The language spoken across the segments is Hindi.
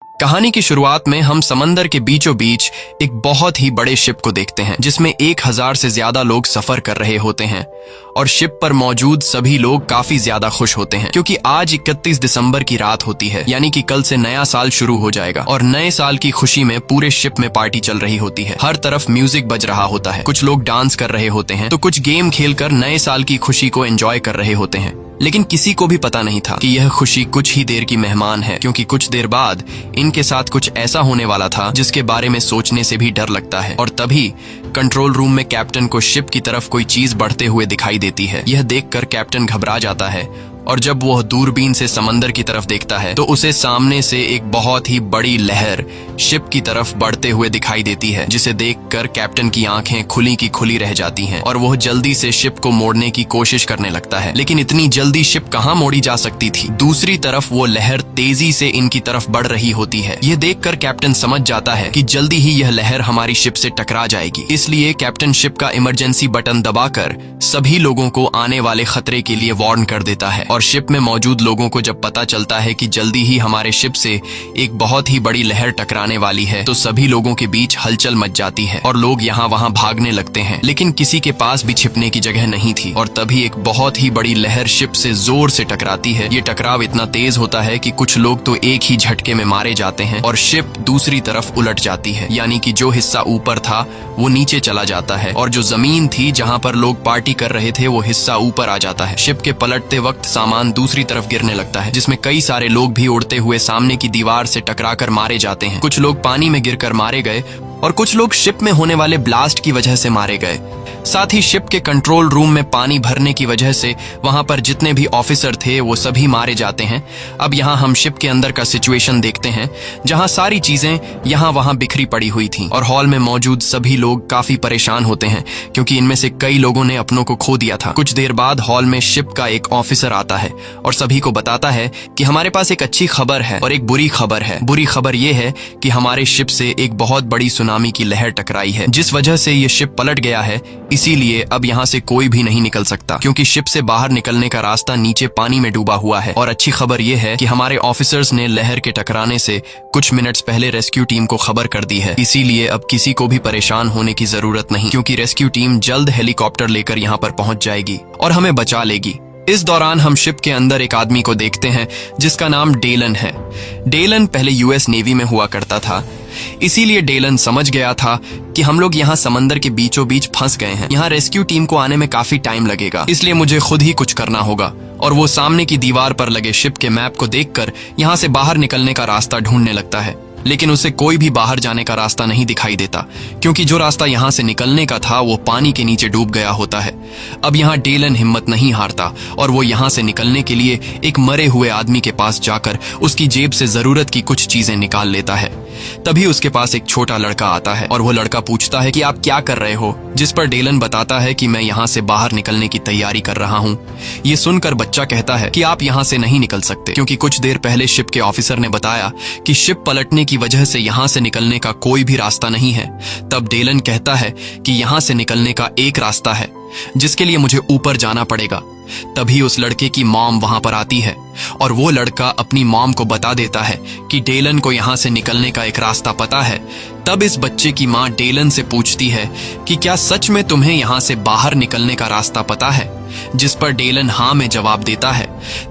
कहानी की शुरुआत में हम समंदर के बीचों बीच एक बहुत ही बड़े शिप को देखते हैं जिसमें 1000 से ज्यादा लोग सफर कर रहे होते हैं और शिप पर मौजूद सभी लोग काफी ज्यादा खुश होते हैं क्योंकि आज 31 दिसंबर की रात होती है, यानी कि कल से नया साल शुरू हो जाएगा और नए साल की खुशी में पूरे शिप में पार्टी चल रही होती है। हर तरफ म्यूजिक बज रहा होता है, कुछ लोग डांस कर रहे होते हैं तो कुछ गेम खेलकर नए साल की खुशी को एंजॉय कर रहे होते हैं। लेकिन किसी को भी पता नहीं था कि यह खुशी कुछ ही देर की मेहमान है, क्योंकि कुछ देर बाद इनके साथ कुछ ऐसा होने वाला था जिसके बारे में सोचने से भी डर लगता है। और तभी कंट्रोल रूम में कैप्टन को शिप की तरफ कोई चीज बढ़ते हुए दिखाई देती है। यह देखकर कैप्टन घबरा जाता है और जब वह दूरबीन से समंदर की तरफ देखता है तो उसे सामने से एक बहुत ही बड़ी लहर शिप की तरफ बढ़ते हुए दिखाई देती है, जिसे देखकर कैप्टन की आंखें खुली की खुली रह जाती हैं और वह जल्दी से शिप को मोड़ने की कोशिश करने लगता है। लेकिन इतनी जल्दी शिप कहां मोड़ी जा सकती थी। दूसरी तरफ वो लहर तेजी से इनकी तरफ बढ़ रही होती है। यह देखकर कैप्टन समझ जाता है कि जल्दी ही यह लहर हमारी शिप से टकरा जाएगी। इसलिए कैप्टन शिप का इमरजेंसी बटन दबाकर सभी लोगों को आने वाले खतरे के लिए वार्न कर देता है। और शिप में मौजूद लोगों को जब पता चलता है कि जल्दी ही हमारे शिप से एक बहुत ही बड़ी लहर टकराने वाली है तो सभी लोगों के बीच हलचल मच जाती है और लोग यहाँ वहाँ भागने लगते हैं। लेकिन किसी के पास भी छिपने की जगह नहीं थी और तभी एक बहुत ही बड़ी लहर शिप से जोर से टकराती है। ये टकराव इतना तेज होता है कि कुछ लोग तो एक ही झटके में मारे जाते हैं और शिप दूसरी तरफ उलट जाती है, यानी कि जो हिस्सा ऊपर था वो नीचे चला जाता है और जो जमीन थी जहाँ पर लोग पार्टी कर रहे थे वो हिस्सा ऊपर आ जाता है। शिप के पलटते वक्त सामान दूसरी तरफ गिरने लगता है, जिसमें कई सारे लोग भी उड़ते हुए सामने की दीवार से टकराकर मारे जाते हैं। कुछ लोग पानी में गिरकर मारे गए और कुछ लोग शिप में होने वाले ब्लास्ट की वजह से मारे गए। साथ ही शिप के कंट्रोल रूम में पानी भरने की वजह से वहां पर जितने भी ऑफिसर थे वो सभी मारे जाते हैं। अब यहाँ हम शिप के अंदर का सिचुएशन देखते हैं, जहां सारी चीजें यहाँ वहां बिखरी पड़ी हुई थी और हॉल में मौजूद सभी लोग काफी परेशान होते हैं क्योंकि इनमें से कई लोगों ने अपनों को खो दिया था। कुछ देर बाद हॉल में शिप का एक ऑफिसर आता है और सभी को बताता है कि हमारे पास एक अच्छी खबर है और एक बुरी खबर है। बुरी खबर ये है कि हमारे शिप से एक बहुत बड़ी सुनामी की लहर टकराई है, जिस वजह से ये शिप पलट गया है। इसीलिए अब यहाँ से कोई भी नहीं निकल सकता क्योंकि शिप से बाहर निकलने का रास्ता नीचे पानी में डूबा हुआ है। और अच्छी खबर यह है कि हमारे ऑफिसर्स ने लहर के टकराने से कुछ मिनट्स पहले रेस्क्यू टीम को खबर कर दी है। इसीलिए अब किसी को भी परेशान होने की जरूरत नहीं क्योंकि रेस्क्यू टीम जल्द हेलीकॉप्टर लेकर यहाँ पर पहुंच जाएगी और हमें बचा लेगी। इस दौरान हम शिप के अंदर एक आदमी को देखते हैं जिसका नाम डेलन है। डेलन पहले यूएस नेवी में हुआ करता था, इसीलिए डेलन समझ गया था कि हम लोग यहाँ समंदर के बीचों बीच फंस गए हैं। यहाँ रेस्क्यू टीम को आने में काफी टाइम लगेगा, इसलिए मुझे खुद ही कुछ करना होगा। और वो सामने की दीवार पर लगे शिप के मैप को देखकर यहाँ से बाहर निकलने का रास्ता ढूंढने लगता है। लेकिन उसे कोई भी बाहर जाने का रास्ता नहीं दिखाई देता क्योंकि जो रास्ता यहाँ से निकलने का था वो पानी के नीचे डूब गया होता है। अब यहाँ डेलन हिम्मत नहीं हारता और वो यहाँ से निकलने के लिए एक मरे हुए आदमी के पास जाकर उसकी जेब से जरूरत की कुछ चीजें निकाल लेता है। तभी उसके पास एक छोटा लड़का आता है और वो लड़का पूछता है कि आप क्या कर रहे हो, जिस पर डेलन बताता है कि मैं यहाँ से बाहर निकलने की तैयारी कर रहा हूँ। ये सुनकर बच्चा कहता है कि आप यहाँ से नहीं निकल सकते क्योंकि कुछ देर पहले शिप के ऑफिसर ने बताया कि शिप पलटने की वजह से यहाँ से निकलने का कोई भी रास्ता नहीं है। तब डेलन कहता है कि यहाँ से निकलने का एक रास्ता है जिसके लिए मुझे ऊपर जाना पड़ेगा। तभी उस लड़के की मॉम वहां पर आती है और वो लड़का अपनी मॉम को बता देता है कि डेलन को यहाँ से निकलने का एक रास्ता पता है। तब इस बच्चे की माँ डेलन से पूछती है कि क्या सच में तुम्हें यहाँ से बाहर निकलने का रास्ता पता है, जिस पर डेलन हाँ में जवाब देता है।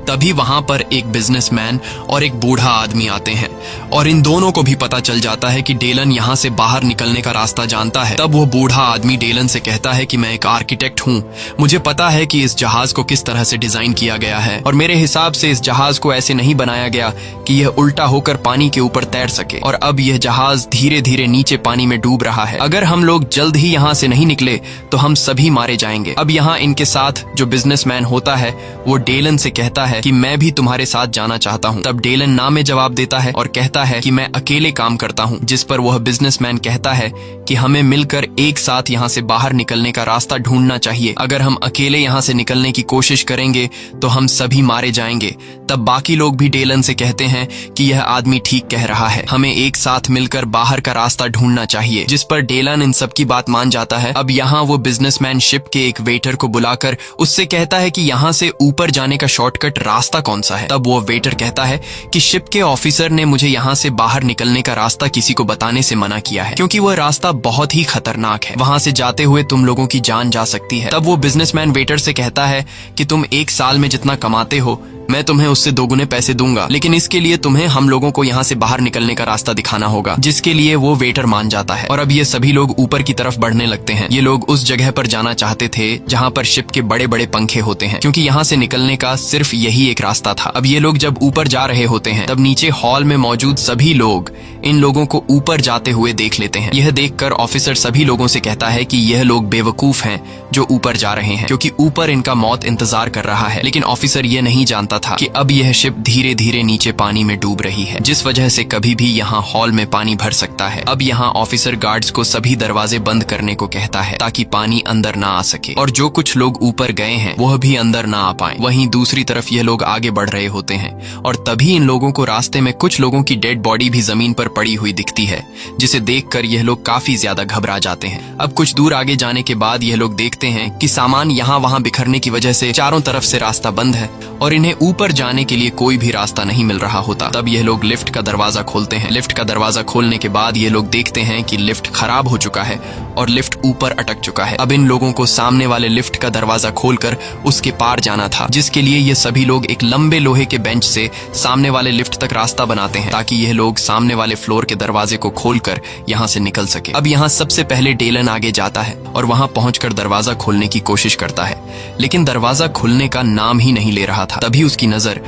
तभी वहां पर एक बिजनेसमैन और एक बूढ़ा आदमी आते हैं और इन दोनों को भी पता चल जाता है कि डेलन यहाँ से बाहर निकलने का रास्ता जानता है। तब वो बूढ़ा आदमी डेलन से कहता है कि मैं एक आर्किटेक्ट हूँ, मुझे पता है कि इस जहाज को किस तरह से डिजाइन किया गया है और मेरे हिसाब से इस जहाज को ऐसे नहीं बनाया गया कि यह उल्टा होकर पानी के ऊपर तैर सके और अब यह जहाज धीरे धीरे नीचे पानी में डूब रहा है। अगर हम लोग जल्द ही यहाँ से नहीं निकले तो हम सभी मारे जाएंगे। अब यहाँ इनके साथ जो बिजनेसमैन होता है वो डेलन से कहता है कि मैं भी तुम्हारे साथ जाना चाहता हूँ। तब डेलन ना में जवाब देता है और कहता है कि मैं अकेले काम करता हूँ, जिस पर वह बिजनेसमैन कहता है कि हमें मिलकर एक साथ यहाँ से बाहर निकलने का रास्ता ढूंढना चाहिए। अगर हम अकेले यहाँ से निकलने की कोशिश करेंगे तो हम सभी मारे जाएंगे। तब बाकी लोग भी डेलन से कहते हैं कि यह आदमी ठीक कह रहा है, हमें एक साथ मिलकर बाहर का रास्ता ढूंढना चाहिए, जिस पर डेलन इन सब की बात मान जाता है। अब यहाँ वो बिजनेसमैन शिप के एक वेटर को बुलाकर उससे कहता है कि यहाँ से ऊपर जाने का शॉर्टकट रास्ता कौन सा है। तब वो वेटर कहता है कि शिप के ऑफिसर ने मुझे यहाँ से बाहर निकलने का रास्ता किसी को बताने से मना किया है, क्योंकि वह रास्ता बहुत ही खतरनाक है। वहां से जाते हुए तुम लोगों की जान जा सकती है। तब वो बिजनेसमैन वेटर से कहता है कि तुम एक साल में जितना कमाते हो मैं तुम्हें उससे दोगुने पैसे दूंगा, लेकिन इसके लिए तुम्हें हम लोगों को यहाँ से बाहर निकलने का रास्ता दिखाना होगा, जिसके लिए वो वेटर मान जाता है। और अब ये सभी लोग ऊपर की तरफ बढ़ने लगते हैं। ये लोग उस जगह पर जाना चाहते थे जहाँ पर शिप के बड़े बड़े पंखे होते हैं, क्योंकि यहाँ से निकलने का सिर्फ यही एक रास्ता था। अब ये लोग जब ऊपर जा रहे होते हैं तब नीचे हॉल में मौजूद सभी लोग इन लोगों को ऊपर जाते हुए देख लेते हैं। यह देखकर ऑफिसर सभी लोगों से कहता है कि यह लोग बेवकूफ हैं जो ऊपर जा रहे हैं, क्योंकि ऊपर इनका मौत इंतजार कर रहा है। लेकिन ऑफिसर ये नहीं जानता था कि अब यह शिप धीरे धीरे नीचे पानी में डूब रही है, जिस वजह से कभी भी यहाँ हॉल में पानी भर सकता है। अब यहाँ ऑफिसर गार्ड्स को सभी दरवाजे बंद करने को कहता है ताकि पानी अंदर ना आ सके, और जो कुछ लोग ऊपर गए हैं वह भी अंदर ना आ पाए। वहीं दूसरी तरफ यह लोग आगे बढ़ रहे होते हैं और तभी इन लोगों को रास्ते में कुछ लोगों की डेड बॉडी भी जमीन पर पड़ी हुई दिखती है, जिसे देखकर यह लोग काफी ज्यादा घबरा जाते हैं। अब कुछ दूर आगे जाने के बाद यह लोग देखते हैं कि सामान यहाँ वहाँ बिखरने की वजह से चारों तरफ से रास्ता बंद है और इन्हें ऊपर जाने के लिए कोई भी रास्ता नहीं मिल रहा होता। तब यह लोग लिफ्ट का दरवाजा खोलते हैं। लिफ्ट का दरवाजा खोलने के बाद ये लोग देखते हैं कि लिफ्ट खराब हो चुका है और लिफ्ट ऊपर अटक चुका है। अब इन लोगों को सामने वाले लिफ्ट का दरवाजा खोलकर उसके पार जाना था, जिसके लिए ये सभी लोग एक लंबे लोहे के बेंच से सामने वाले लिफ्ट तक रास्ता बनाते हैं ताकि यह लोग सामने वाले फ्लोर के दरवाजे को खोलकर यहाँ से निकल सके। अब यहाँ सबसे पहले डेलन आगे जाता है और वहां पहुंचकर दरवाजा खोलने की कोशिश करता है, लेकिन दरवाजा खुलने का नाम ही नहीं ले रहा था। तभी उसकी नजर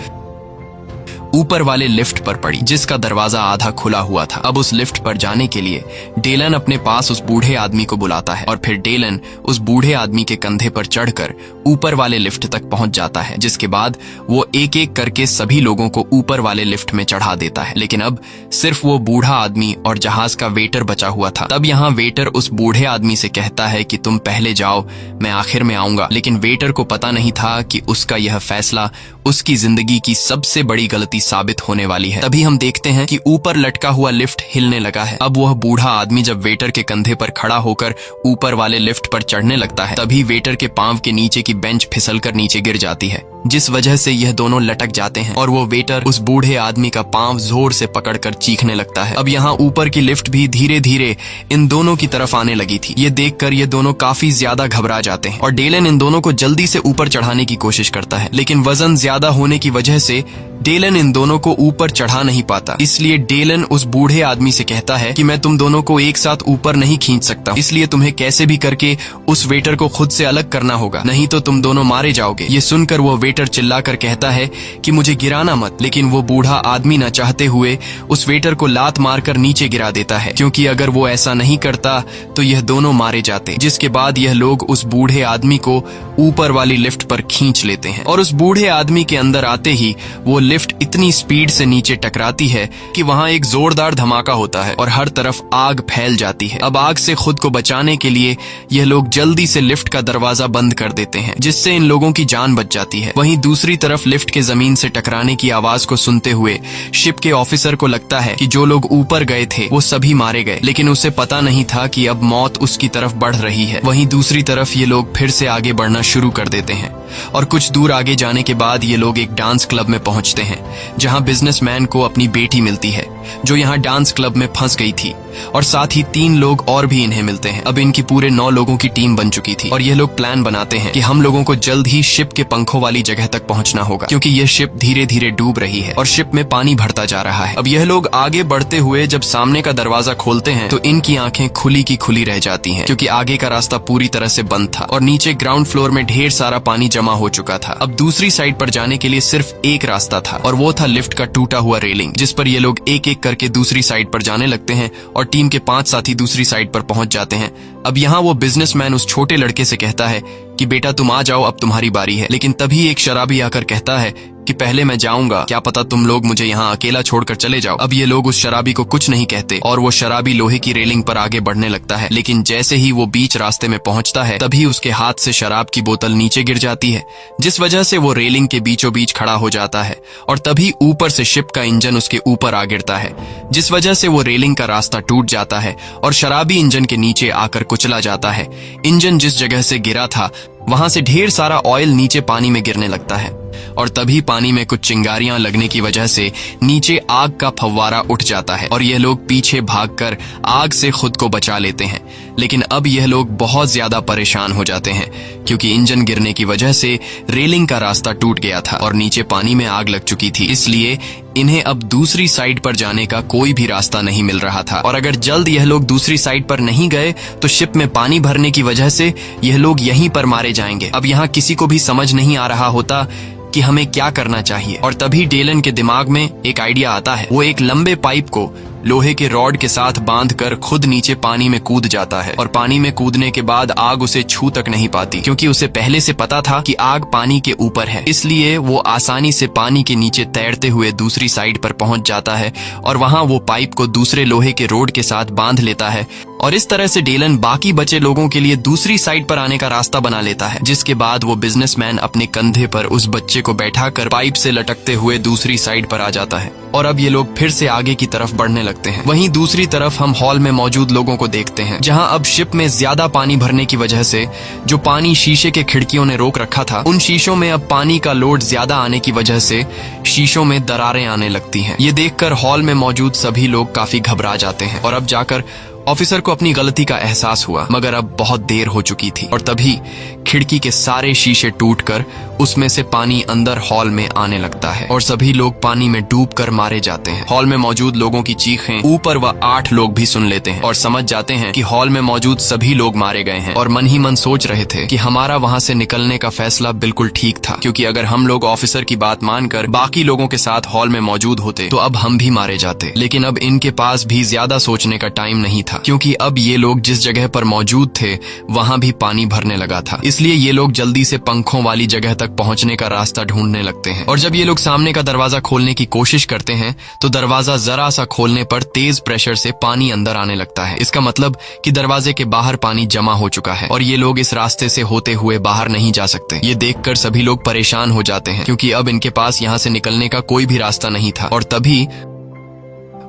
ऊपर वाले लिफ्ट पर पड़ी, जिसका दरवाजा आधा खुला हुआ था। अब उस लिफ्ट पर जाने के लिए डेलन अपने पास उस बूढ़े आदमी को बुलाता है और फिर डेलन उस बूढ़े आदमी के कंधे पर चढ़कर ऊपर वाले लिफ्ट तक पहुंच जाता है, जिसके बाद वो एक एक करके सभी लोगों को ऊपर वाले लिफ्ट में चढ़ा देता है। लेकिन अब सिर्फ वो बूढ़ा आदमी और जहाज का वेटर बचा हुआ था। तब यहाँ वेटर उस बूढ़े आदमी से कहता है कि तुम पहले जाओ, मैं आखिर में आऊंगा। लेकिन वेटर को पता नहीं था कि उसका यह फैसला उसकी जिंदगी की सबसे बड़ी गलती साबित होने वाली है। तभी हम देखते हैं कि ऊपर लटका हुआ लिफ्ट हिलने लगा है। अब वह बूढ़ा आदमी जब वेटर के कंधे पर खड़ा होकर ऊपर वाले लिफ्ट पर चढ़ने लगता है, तभी वेटर के पांव के नीचे की बेंच फिसलकर नीचे गिर जाती है, जिस वजह से यह दोनों लटक जाते हैं और वो वेटर उस बूढ़े आदमी का पांव जोर से पकड़कर चीखने लगता है। अब यहाँ ऊपर की लिफ्ट भी धीरे धीरे इन दोनों की तरफ आने लगी थी। ये देखकर ये दोनों काफी ज्यादा घबरा जाते हैं और डेलन इन दोनों को जल्दी से ऊपर चढ़ाने की कोशिश करता है, लेकिन वजन ज्यादा होने की वजह से डेलन इन दोनों को ऊपर चढ़ा नहीं पाता। इसलिए डेलन उस बूढ़े आदमी से कहता है कि मैं तुम दोनों को एक साथ ऊपर नहीं खींच सकता, इसलिए तुम्हें कैसे भी करके उस वेटर को खुद से अलग करना होगा, नहीं तो तुम दोनों मारे जाओगे। ये सुनकर वो वेटर चिल्लाकर कहता है कि मुझे गिराना मत, लेकिन वो बूढ़ा आदमी न चाहते हुए उस वेटर को लात मारकर नीचे गिरा देता है, क्योंकि अगर वो ऐसा नहीं करता तो यह दोनों मारे जाते। जिसके बाद यह लोग उस बूढ़े आदमी को ऊपर वाली लिफ्ट पर खींच लेते हैं और उस बूढ़े आदमी के अंदर आते ही वो लिफ्ट इतनी स्पीड से नीचे टकराती है कि वहां एक जोरदार धमाका होता है और हर तरफ आग फैल जाती है। अब आग से खुद को बचाने के लिए यह लोग जल्दी से लिफ्ट का दरवाजा बंद कर देते हैं, जिससे इन लोगों की जान बच जाती है। वहीं दूसरी तरफ लिफ्ट के जमीन से टकराने की आवाज को सुनते हुए शिप के ऑफिसर को लगता है कि जो लोग ऊपर गए थे वो सभी मारे गए, लेकिन उसे पता नहीं था कि अब मौत उसकी तरफ बढ़ रही है। वहीं दूसरी तरफ ये लोग फिर से आगे बढ़ना शुरू कर देते हैं और कुछ दूर आगे जाने के बाद ये लोग एक डांस क्लब में पहुंचते हैं, जहां बिजनेसमैन को अपनी बेटी मिलती है जो यहाँ डांस क्लब में फंस गई थी, और साथ ही 3 लोग और भी इन्हें मिलते हैं। अब इनकी पूरे 9 लोगों की टीम बन चुकी थी और ये लोग प्लान बनाते हैं कि हम लोगों को जल्द ही शिप के पंखों वाली जगह तक पहुंचना होगा, क्योंकि यह शिप धीरे धीरे डूब रही है और शिप में पानी भरता जा रहा है। अब यह लोग आगे बढ़ते हुए जब सामने का दरवाजा खोलते हैं तो इनकी आंखें खुली की खुली रह जाती हैं, क्योंकि आगे का रास्ता पूरी तरह से बंद था और नीचे ग्राउंड फ्लोर में ढेर सारा पानी जमा हो चुका था। अब दूसरी साइड पर जाने के लिए सिर्फ एक रास्ता था और वो था लिफ्ट का टूटा हुआ रेलिंग, जिस पर ये लोग एक एक करके दूसरी साइड पर जाने लगते हैं और टीम के 5 साथी दूसरी साइड पर पहुंच जाते हैं। अब यहाँ वो बिजनेसमैन उस छोटे लड़के से कहता है कि बेटा तुम आ जाओ, अब तुम्हारी बारी है। लेकिन तभी एक शराबी आकर कहता है कि पहले मैं जाऊंगा, क्या पता तुम लोग मुझे यहाँ अकेला छोड़कर चले जाओ। अब ये लोग उस शराबी को कुछ नहीं कहते और वो शराबी लोहे की रेलिंग पर आगे बढ़ने लगता है, लेकिन जैसे ही वो बीच रास्ते में पहुंचता है तभी उसके हाथ से शराब की बोतल नीचे गिर जाती है, जिस वजह से वो रेलिंग के बीचों बीच खड़ा हो जाता है और तभी ऊपर से शिप का इंजन उसके ऊपर आ गिरता है, जिस वजह से वो रेलिंग का रास्ता टूट जाता है और शराबी इंजन के नीचे आकर कुचला जाता है। इंजन जिस जगह से गिरा था वहां से ढेर सारा ऑयल नीचे पानी में गिरने लगता है और तभी पानी में कुछ चिंगारियां लगने की वजह से नीचे आग का फव्वारा उठ जाता है और यह लोग पीछे भागकर आग से खुद को बचा लेते हैं। लेकिन अब यह लोग बहुत ज्यादा परेशान हो जाते हैं क्योंकि इंजन गिरने की वजह से रेलिंग का रास्ता टूट गया था और नीचे पानी में आग लग चुकी थी, इसलिए इन्हें अब दूसरी साइड पर जाने का कोई भी रास्ता नहीं मिल रहा था। और अगर जल्द यह लोग दूसरी साइड पर नहीं गए तो शिप में पानी भरने की वजह से यह लोग यहीं पर मारे जाएंगे। अब यहाँ किसी को भी समझ नहीं आ रहा होता कि हमें क्या करना चाहिए और तभी डेलन के दिमाग में एक आइडिया आता है। वो एक लंबे पाइप को लोहे के रॉड के साथ बांधकर खुद नीचे पानी में कूद जाता है और पानी में कूदने के बाद आग उसे छू तक नहीं पाती क्योंकि उसे पहले से पता था कि आग पानी के ऊपर है, इसलिए वो आसानी से पानी के नीचे तैरते हुए दूसरी साइड पर पहुंच जाता है और वहां वो पाइप को दूसरे लोहे के रोड के साथ बांध लेता है और इस तरह से डेलन बाकी बचे लोगों के लिए दूसरी साइड पर आने का रास्ता बना लेता है। जिसके बाद वो बिजनेसमैन अपने कंधे पर उस बच्चे को बैठाकर पाइप से लटकते हुए दूसरी साइड पर आ जाता है और अब ये लोग फिर से आगे की तरफ बढ़ने लगते हैं। वहीं दूसरी तरफ हम हॉल में मौजूद लोगों को देखते हैं जहां अब शिप में ज्यादा पानी भरने की वजह से जो पानी शीशे के खिड़कियों ने रोक रखा था, उन शीशों में अब पानी का लोड ज्यादा आने की वजह से शीशों में दरारें आने लगती हैं। ये देखकर हॉल में मौजूद सभी लोग काफी घबरा जाते हैं और अब जाकर ऑफिसर को अपनी गलती का एहसास हुआ, मगर अब बहुत देर हो चुकी थी और तभी खिड़की के सारे शीशे टूटकर उसमें से पानी अंदर हॉल में आने लगता है और सभी लोग पानी में डूबकर मारे जाते हैं। हॉल में मौजूद लोगों की चीखें ऊपर व 8 लोग भी सुन लेते हैं और समझ जाते हैं कि हॉल में मौजूद सभी लोग मारे गए हैं और मन ही मन सोच रहे थे कि हमारा वहां से निकलने का फैसला बिल्कुल ठीक था, क्योंकि अगर हम लोग ऑफिसर की बात मानकर बाकी लोगों के साथ हॉल में मौजूद होते तो अब हम भी मारे जाते। लेकिन अब इनके पास भी ज्यादा सोचने का टाइम नहीं था क्योंकि अब ये लोग जिस जगह पर मौजूद थे वहां भी पानी भरने लगा था, इसलिए ये लोग जल्दी से पंखों वाली जगह तक पहुंचने का रास्ता ढूंढने लगते हैं। और जब ये लोग सामने का दरवाजा खोलने की कोशिश करते हैं तो दरवाजा जरा सा खोलने पर तेज प्रेशर से पानी अंदर आने लगता है। इसका मतलब कि दरवाजे के बाहर पानी जमा हो चुका है और ये लोग इस रास्ते से होते हुए बाहर नहीं जा सकते। ये देखकर सभी लोग परेशान हो जाते हैं क्योंकि अब इनके पास यहाँ से निकलने का कोई भी रास्ता नहीं था और तभी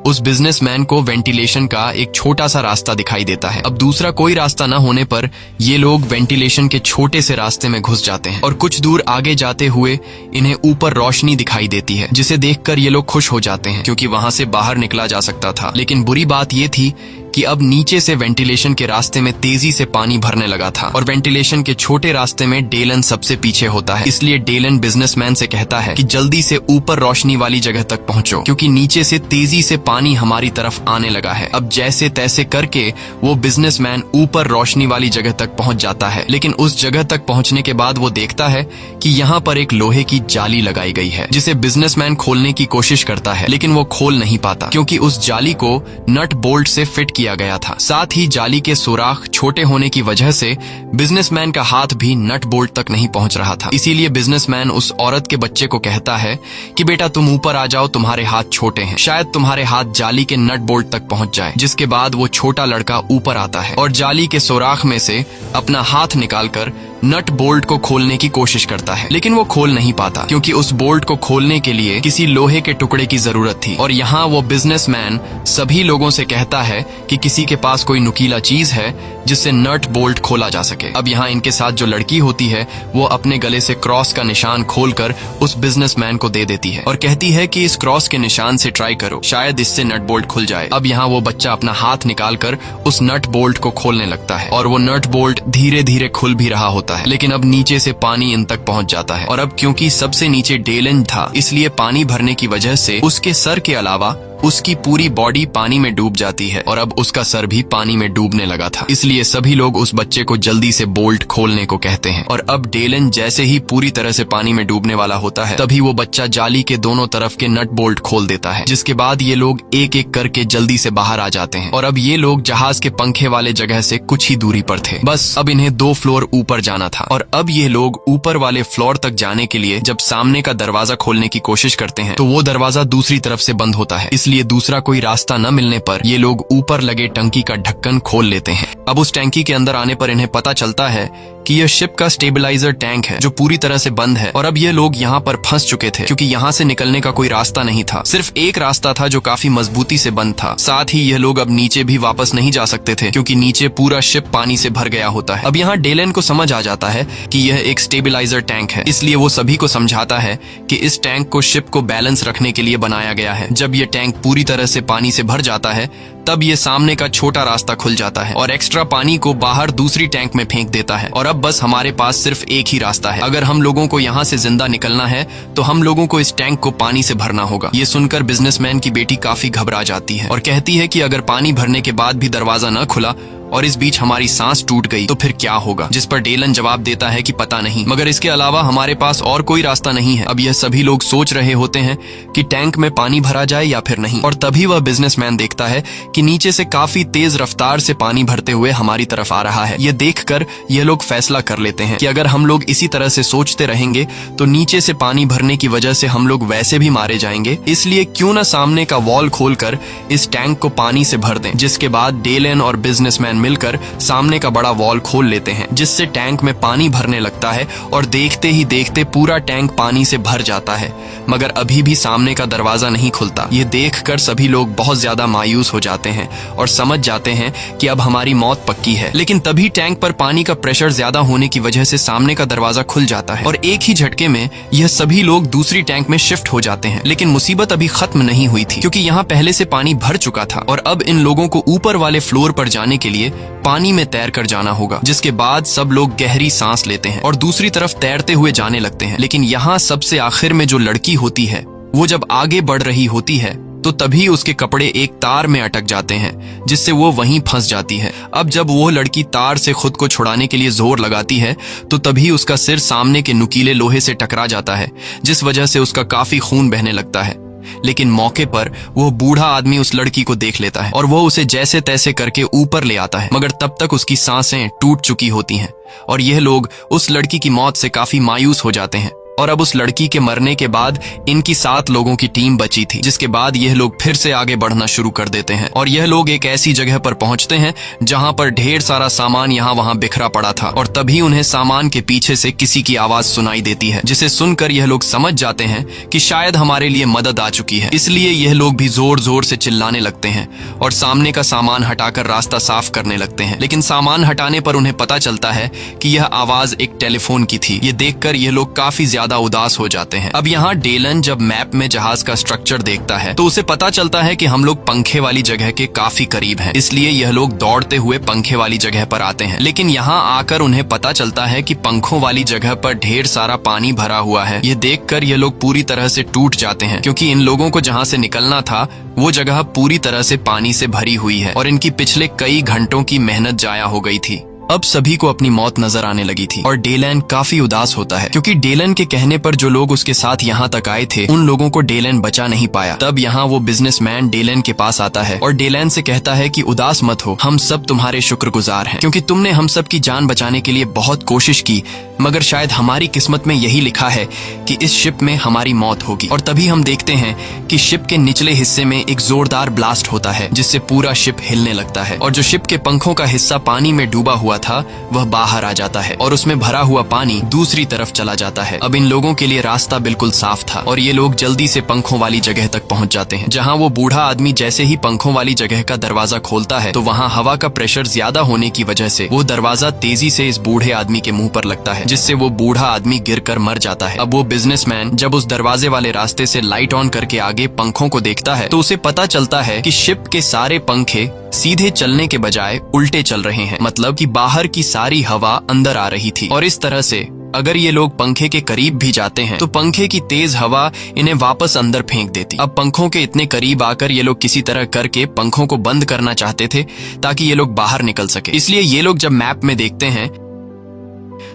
उस बिजनेसमैन को वेंटिलेशन का एक छोटा सा रास्ता दिखाई देता है। अब दूसरा कोई रास्ता न होने पर ये लोग वेंटिलेशन के छोटे से रास्ते में घुस जाते हैं और कुछ दूर आगे जाते हुए इन्हें ऊपर रोशनी दिखाई देती है, जिसे देखकर ये लोग खुश हो जाते हैं क्योंकि वहां से बाहर निकला जा सकता था। लेकिन बुरी बात ये थी कि अब नीचे से वेंटिलेशन के रास्ते में तेजी से पानी भरने लगा था और वेंटिलेशन के छोटे रास्ते में डेलन सबसे पीछे होता है। इसलिए डेलन बिजनेसमैन से कहता है कि जल्दी से ऊपर रोशनी वाली जगह तक पहुंचो क्योंकि नीचे से तेजी से पानी हमारी तरफ आने लगा है। अब जैसे तैसे करके वो बिजनेसमैन ऊपर रोशनी वाली जगह तक पहुंच जाता है, लेकिन उस जगह तक पहुंचने के बाद वो देखता है कि यहाँ पर एक लोहे की जाली लगाई गई है जिसे बिजनेसमैन खोलने की कोशिश करता है, लेकिन वो खोल नहीं पाता क्योंकि उस जाली को नट बोल्ट से फिट किया गया था। साथ ही जाली के सुराख छोटे होने की वजह से बिजनेसमैन का हाथ भी नट बोल्ट तक नहीं पहुंच रहा था। इसीलिए बिजनेसमैन उस औरत के बच्चे को कहता है कि बेटा तुम ऊपर आ जाओ, तुम्हारे हाथ छोटे हैं, शायद तुम्हारे हाथ जाली के नट बोल्ट तक पहुंच जाए। जिसके बाद वो छोटा लड़का ऊपर आता है और जाली के सुराख में से अपना हाथ निकालकर नट बोल्ट को खोलने की कोशिश करता है, लेकिन वो खोल नहीं पाता क्योंकि उस बोल्ट को खोलने के लिए किसी लोहे के टुकड़े की जरूरत थी। और यहाँ वो बिजनेसमैन सभी लोगों से कहता है कि किसी के पास कोई नुकीला चीज है जिससे नट बोल्ट खोला जा सके। अब यहाँ इनके साथ जो लड़की होती है वो अपने गले से क्रॉस का निशान खोलकर उस बिजनेसमैन को दे देती है और कहती है कि इस क्रॉस के निशान से ट्राई करो, शायद इससे नट बोल्ट खुल जाए। अब यहाँ वो बच्चा अपना हाथ निकालकर उस नट बोल्ट को खोलने लगता है और वो नट बोल्ट धीरे धीरे खुल भी रहा होता है, लेकिन अब नीचे से पानी इन तक पहुंच जाता है। और अब क्योंकि सबसे नीचे डेलन था, इसलिए पानी भरने की वजह से उसके सर के अलावा उसकी पूरी बॉडी पानी में डूब जाती है और अब उसका सर भी पानी में डूबने लगा था। इसलिए सभी लोग उस बच्चे को जल्दी से बोल्ट खोलने को कहते हैं और अब डेलन जैसे ही पूरी तरह से पानी में डूबने वाला होता है तभी वो बच्चा जाली के दोनों तरफ के नट बोल्ट खोल देता है, जिसके बाद ये लोग एक एक करके जल्दी से बाहर आ जाते हैं। और अब ये लोग जहाज के पंखे वाले जगह से कुछ ही दूरी पर थे, बस अब इन्हें 2 फ्लोर ऊपर जाना था। और अब ये लोग ऊपर वाले फ्लोर तक जाने के लिए जब सामने का दरवाजा खोलने की कोशिश करते हैं तो वो दरवाजा दूसरी तरफ से बंद होता है, इसलिए इसलिए दूसरा कोई रास्ता न मिलने पर ये लोग ऊपर लगे टंकी का ढक्कन खोल लेते हैं। अब उस टैंकी के अंदर आने पर इन्हें पता चलता है कि यह शिप का स्टेबलाइजर टैंक है जो पूरी तरह से बंद है और अब ये लोग यहाँ पर फंस चुके थे क्योंकि यहाँ से निकलने का कोई रास्ता नहीं था। सिर्फ एक रास्ता था जो काफी मजबूती से बंद था। साथ ही यह लोग अब नीचे भी वापस नहीं जा सकते थे क्योंकि नीचे पूरा शिप पानी से भर गया होता है। अब यहाँ डेलन को समझ आ जाता है कि यह एक स्टेबलाइजर टैंक है, इसलिए वो सभी को समझाता है कि इस टैंक को शिप को बैलेंस रखने के लिए बनाया गया है। जब यह टैंक पूरी तरह से पानी से भर जाता है तब ये सामने का छोटा रास्ता खुल जाता है और एक्स्ट्रा पानी को बाहर दूसरी टैंक में फेंक देता है और अब बस हमारे पास सिर्फ एक ही रास्ता है। अगर हम लोगों को यहाँ से जिंदा निकलना है तो हम लोगों को इस टैंक को पानी से भरना होगा। ये सुनकर बिजनेसमैन की बेटी काफी घबरा जाती है और कहती है कि अगर पानी भरने के बाद भी दरवाजा न खुला और इस बीच हमारी सांस टूट गई तो फिर क्या होगा। जिस पर डेलन जवाब देता है कि पता नहीं, मगर इसके अलावा हमारे पास और कोई रास्ता नहीं है। अब यह सभी लोग सोच रहे होते हैं कि टैंक में पानी भरा जाए या फिर नहीं, और तभी वह बिजनेसमैन देखता है कि नीचे से काफी तेज रफ्तार से पानी भरते हुए हमारी तरफ आ रहा है। यह देखकर यह लोग फैसला कर लेते हैं कि अगर हम लोग इसी तरह से सोचते रहेंगे तो नीचे से पानी भरने की वजह से हम लोग वैसे भी मारे जाएंगे, इसलिए क्यों न सामने का वॉल खोलकर इस टैंक को पानी से भर दें। जिसके बाद डेलन और बिजनेसमैन मिलकर सामने का बड़ा वॉल खोल लेते हैं जिससे टैंक में पानी भरने लगता है और देखते ही देखते पूरा टैंक पानी से भर जाता है, मगर अभी भी सामने का दरवाजा नहीं खुलता। ये देखकर सभी लोग बहुत ज्यादा मायूस हो जाते हैं और समझ जाते हैं कि अब हमारी मौत पक्की है। लेकिन तभी टैंक पर पानी का प्रेशर ज्यादा होने की वजह से सामने का दरवाजा खुल जाता है और एक ही झटके में यह सभी लोग दूसरी टैंक में शिफ्ट हो जाते हैं। लेकिन मुसीबत अभी खत्म नहीं हुई थी क्योंकि यहाँ पहले से पानी भर चुका था और अब इन लोगों को ऊपर वाले फ्लोर पर जाने के लिए पानी में तैर कर जाना होगा। जिसके बाद सब लोग गहरी सांस लेते हैं और दूसरी तरफ तैरते हुए जाने लगते हैं। लेकिन यहाँ सबसे आखिर में जो लड़की होती है वो जब आगे बढ़ रही होती है तो तभी उसके कपड़े एक तार में अटक जाते हैं जिससे वो वहीं फंस जाती है। अब जब वो लड़की तार से खुद को छुड़ाने के लिए जोर लगाती है तो तभी उसका सिर सामने के नुकीले लोहे से टकरा जाता है जिस वजह से उसका काफी खून बहने लगता है। लेकिन मौके पर वो बूढ़ा आदमी उस लड़की को देख लेता है और वो उसे जैसे तैसे करके ऊपर ले आता है, मगर तब तक उसकी सांसें टूट चुकी होती हैं और यह लोग उस लड़की की मौत से काफी मायूस हो जाते हैं। और अब उस लड़की के मरने के बाद इनकी 7 लोगों की टीम बची थी, जिसके बाद यह लोग फिर से आगे बढ़ना शुरू कर देते हैं और यह लोग एक ऐसी जगह पर पहुंचते हैं जहां पर ढेर सारा सामान यहाँ वहां बिखरा पड़ा था और तभी उन्हें सामान के पीछे से किसी की आवाज सुनाई देती है, जिसे सुनकर यह लोग समझ जाते हैं कि शायद हमारे लिए मदद आ चुकी है। इसलिए यह लोग भी जोर जोर से चिल्लाने लगते हैं और सामने का सामान हटाकर रास्ता साफ करने लगते हैं। लेकिन सामान हटाने पर उन्हें पता चलता है कि यह आवाज एक टेलीफोन की थी। ये देखकर यह लोग काफी ज्यादा उदास हो जाते हैं। अब यहाँ डेलन जब मैप में जहाज का स्ट्रक्चर देखता है तो उसे पता चलता है कि हम लोग पंखे वाली जगह के काफी करीब हैं, इसलिए यह लोग दौड़ते हुए पंखे वाली जगह पर आते हैं। लेकिन यहाँ आकर उन्हें पता चलता है कि पंखों वाली जगह पर ढेर सारा पानी भरा हुआ है। यह देखकर यह लोग पूरी तरह से टूट जाते हैं क्योंकि इन लोगों को जहाँ से निकलना था वो जगह पूरी तरह से पानी से भरी हुई है और इनकी पिछले कई घंटों की मेहनत जाया हो गई थी। अब सभी को अपनी मौत नजर आने लगी थी और डेलन काफी उदास होता है क्योंकि डेलन के कहने पर जो लोग उसके साथ यहाँ तक आए थे उन लोगों को डेलन बचा नहीं पाया। तब यहाँ वो बिजनेसमैन डेलन के पास आता है और डेलन से कहता है कि उदास मत हो, हम सब तुम्हारे शुक्रगुजार हैं क्योंकि तुमने हम सब की जान बचाने के लिए बहुत कोशिश की, मगर शायद हमारी किस्मत में यही लिखा है कि इस शिप में हमारी मौत होगी। और तभी हम देखते हैं कि शिप के निचले हिस्से में एक जोरदार ब्लास्ट होता है जिससे पूरा शिप हिलने लगता है और जो शिप के पंखों का हिस्सा पानी में डूबा हुआ था वह बाहर आ जाता है और उसमें भरा हुआ पानी दूसरी तरफ चला जाता है। अब इन लोगों के लिए रास्ता बिल्कुल साफ था और ये लोग जल्दी से पंखों वाली जगह तक पहुंच जाते हैं, जहां वो बूढ़ा आदमी जैसे ही पंखों वाली जगह का दरवाजा खोलता है तो वहां हवा का प्रेशर ज्यादा होने की वजह से वो दरवाजा तेजी से इस बूढ़े आदमी के मुंह पर लगता है, जिससे वो बूढ़ा आदमी गिरकर मर जाता है। अब वो बिजनेसमैन जब उस दरवाजे वाले रास्ते से लाइट ऑन करके आगे पंखों को देखता है तो उसे पता चलता है कि शिप के सारे पंखे सीधे चलने के बजाय उल्टे चल रहे हैं, मतलब कि बाहर की सारी हवा अंदर आ रही थी। और इस तरह से अगर ये लोग पंखे के करीब भी जाते हैं तो पंखे की तेज हवा इन्हें वापस अंदर फेंक देती। अब पंखों के इतने करीब आकर ये लोग किसी तरह करके पंखों को बंद करना चाहते थे ताकि ये लोग बाहर निकल सके। इसलिए ये लोग जब मैप में देखते हैं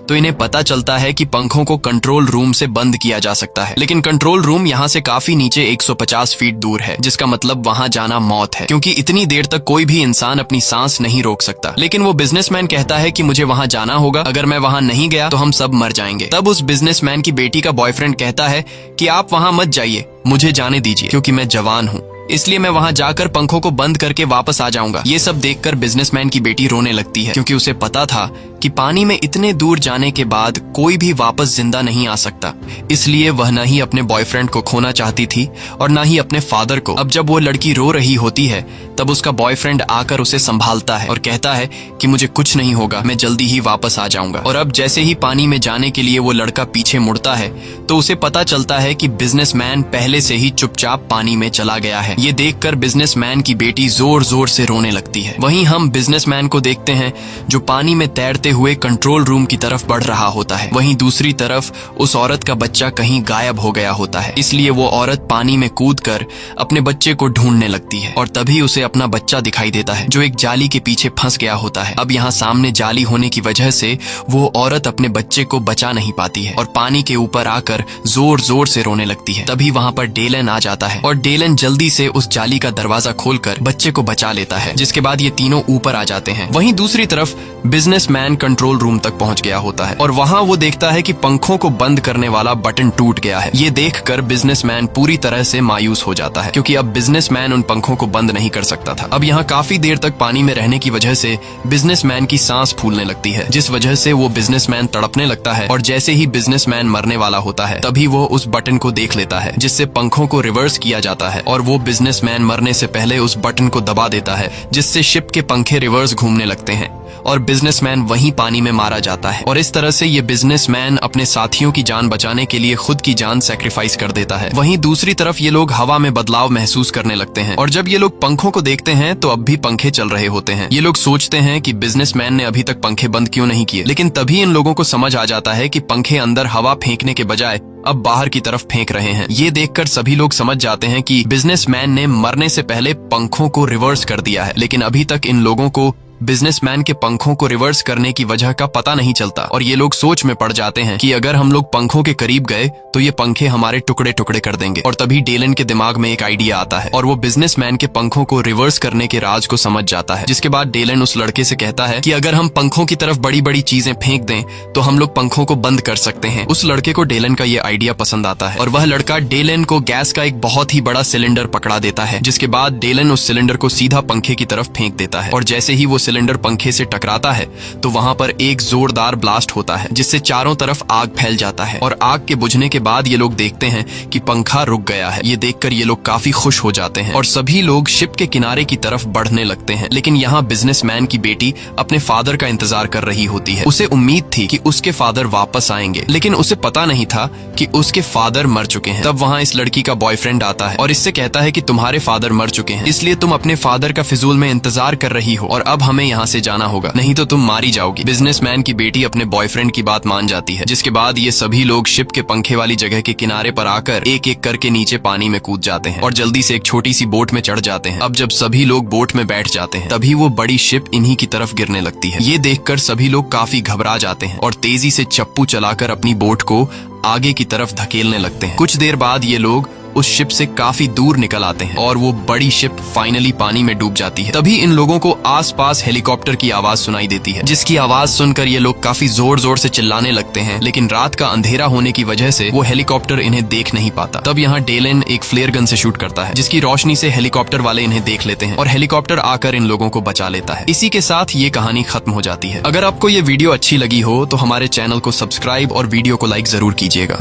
तो इन्हें पता चलता है कि पंखों को कंट्रोल रूम से बंद किया जा सकता है, लेकिन कंट्रोल रूम यहाँ से काफी नीचे 150 फीट दूर है, जिसका मतलब वहाँ जाना मौत है क्योंकि इतनी देर तक कोई भी इंसान अपनी सांस नहीं रोक सकता। लेकिन वो बिजनेसमैन कहता है कि मुझे वहाँ जाना होगा, अगर मैं वहाँ नहीं गया तो हम सब मर जाएंगे। तब उस बिजनेसमैन की बेटी का बॉयफ्रेंड कहता है कि आप वहाँ मत जाइए, मुझे जाने दीजिए क्योंकि मैं जवान हूँ इसलिए मैं वहां जाकर पंखों को बंद करके वापस आ जाऊंगा। ये सब देखकर बिजनेसमैन की बेटी रोने लगती है, क्योंकि उसे पता था कि पानी में इतने दूर जाने के बाद कोई भी वापस जिंदा नहीं आ सकता। इसलिए वह न ही अपने बॉयफ्रेंड को खोना चाहती थी और न ही अपने फादर को। अब जब वो लड़की रो रही होती है तब उसका बॉयफ्रेंड आकर उसे संभालता है और कहता है कि मुझे कुछ नहीं होगा, मैं जल्दी ही वापस आ जाऊंगा। और अब जैसे ही पानी में जाने के लिए वो लड़का पीछे मुड़ता है तो उसे पता चलता है कि बिजनेसमैन पहले से ही चुपचाप पानी में चला गया है। ये देखकर बिजनेसमैन की बेटी जोर जोर से रोने लगती है। वहीं हम बिजनेसमैन को देखते हैं जो पानी में तैरते हुए कंट्रोल रूम की तरफ बढ़ रहा होता है। वहीं दूसरी तरफ उस औरत का बच्चा कहीं गायब हो गया होता है। इसलिए वो औरत पानी में कूदकर अपने बच्चे को ढूंढने लगती है और तभी उसे अपना बच्चा दिखाई देता है जो एक जाली के पीछे फंस गया होता है। अब यहाँ सामने जाली होने की वजह से वो औरत अपने बच्चे को बचा नहीं पाती है और पानी के ऊपर आकर जोर जोर से रोने लगती है। तभी वहाँ पर डेलन आ जाता है और डेलन जल्दी से उस जाली का दरवाजा खोलकर बच्चे को बचा लेता है, जिसके बाद ये तीनों ऊपर आ जाते हैं। वहीं दूसरी तरफ बिजनेसमैन कंट्रोल रूम तक पहुंच गया होता है और वहां वो देखता है कि पंखों को बंद करने वाला बटन टूट गया है। ये देखकर बिजनेसमैन पूरी तरह से मायूस हो जाता है, क्योंकि अब बिजनेसमैन उन पंखों को बंद नहीं कर सकता था। अब यहाँ काफी देर तक पानी में रहने की वजह से बिजनेसमैन की सांस फूलने लगती है, जिस वजह से वो बिजनेसमैन तड़पने लगता है और जैसे ही बिजनेसमैन मरने वाला होता है तभी वो उस बटन को देख लेता है जिससे पंखों को रिवर्स किया जाता है और वो बिजनेसमैन मरने से पहले उस बटन को दबा देता है, जिससे शिप के पंखे रिवर्स घूमने लगते हैं और बिजनेसमैन वहीं पानी में मारा जाता है। और इस तरह से ये बिजनेसमैन अपने साथियों की जान बचाने के लिए खुद की जान सैक्रिफाइस कर देता है। वहीं दूसरी तरफ ये लोग हवा में बदलाव महसूस करने लगते हैं और जब ये लोग पंखों को देखते हैं तो अब भी पंखे चल रहे होते हैं। ये लोग सोचते हैं कि बिजनेसमैन ने अभी तक पंखे बंद क्यों नहीं किए, लेकिन तभी इन लोगों को समझ आ जाता है कि पंखे अंदर हवा फेंकने के बजाय अब बाहर की तरफ फेंक रहे हैं। ये देखकर सभी लोग समझ जाते हैं कि बिजनेसमैन ने मरने से पहले पंखों को रिवर्स कर दिया है, लेकिन अभी तक इन लोगों को बिजनेसमैन के पंखों को रिवर्स करने की वजह का पता नहीं चलता और ये लोग सोच में पड़ जाते हैं कि अगर हम लोग पंखों के करीब गए तो ये पंखे हमारे टुकड़े टुकड़े कर देंगे। और तभी डेलन के दिमाग में एक आइडिया आता है और वो बिजनेसमैन के पंखों को रिवर्स करने के राज को समझ जाता है, जिसके बाद डेलन उस लड़के से कहता है कि अगर हम पंखों की तरफ बड़ी बड़ी चीजें फेंक दें तो हम लोग पंखों को बंद कर सकते हैं। उस लड़के को डेलन का ये आइडिया पसंद आता है और वह लड़का डेलन को गैस का एक बहुत ही बड़ा सिलेंडर पकड़ा देता है, जिसके बाद डेलन उस सिलेंडर को सीधा पंखे की तरफ फेंक देता है और जैसे ही वो सिलेंडर पंखे से टकराता है तो वहां पर एक जोरदार ब्लास्ट होता है, जिससे चारों तरफ आग फैल जाता है और आग के बुझने के बाद ये लोग देखते हैं कि पंखा रुक गया है। ये देखकर ये लोग काफी खुश हो जाते हैं और सभी लोग शिप के किनारे की तरफ बढ़ने लगते हैं। लेकिन यहाँ बिजनेसमैन की बेटी अपने फादर का इंतजार कर रही होती है। उसे उम्मीद थी कि उसके फादर वापस आएंगे, लेकिन उसे पता नहीं था कि उसके फादर मर चुके हैं। तब वहाँ इस लड़की का बॉयफ्रेंड आता है और इससे कहता है कि तुम्हारे फादर मर चुके हैं, इसलिए तुम अपने फादर का फिजूल में इंतजार कर रही हो और अब हमें यहाँ से जाना होगा, नहीं तो तुम मारी जाओगी। बिजनेसमैन की बेटी अपने बॉयफ्रेंड की बात मान जाती है, जिसके बाद ये सभी लोग शिप के पंखे वाली जगह के किनारे पर आकर एक एक करके नीचे पानी में कूद जाते हैं और जल्दी से एक छोटी सी बोट में चढ़ जाते हैं। अब जब सभी लोग बोट में बैठ जाते हैं तभी वो बड़ी शिप इन्हीं की तरफ गिरने लगती है। ये देखकर सभी लोग काफी घबरा जाते हैं और तेजी से चप्पू चलाकर अपनी बोट को आगे की तरफ धकेलने लगते हैं। कुछ देर बाद ये लोग उस शिप से काफी दूर निकल आते हैं और वो बड़ी शिप फाइनली पानी में डूब जाती है। तभी इन लोगों को आसपास हेलीकॉप्टर की आवाज सुनाई देती है, जिसकी आवाज सुनकर ये लोग काफी जोर जोर से चिल्लाने लगते हैं, लेकिन रात का अंधेरा होने की वजह से वो हेलीकॉप्टर इन्हें देख नहीं पाता। तब यहाँ डेलन एक फ्लेयर गन से शूट करता है, जिसकी रोशनी से हेलीकॉप्टर वाले इन्हें देख लेते हैं और हेलीकॉप्टर आकर इन लोगों को बचा लेता है। इसी के साथ ये कहानी खत्म हो जाती है। अगर आपको ये वीडियो अच्छी लगी हो तो हमारे चैनल को सब्सक्राइब और वीडियो को लाइक जरूर कीजिएगा।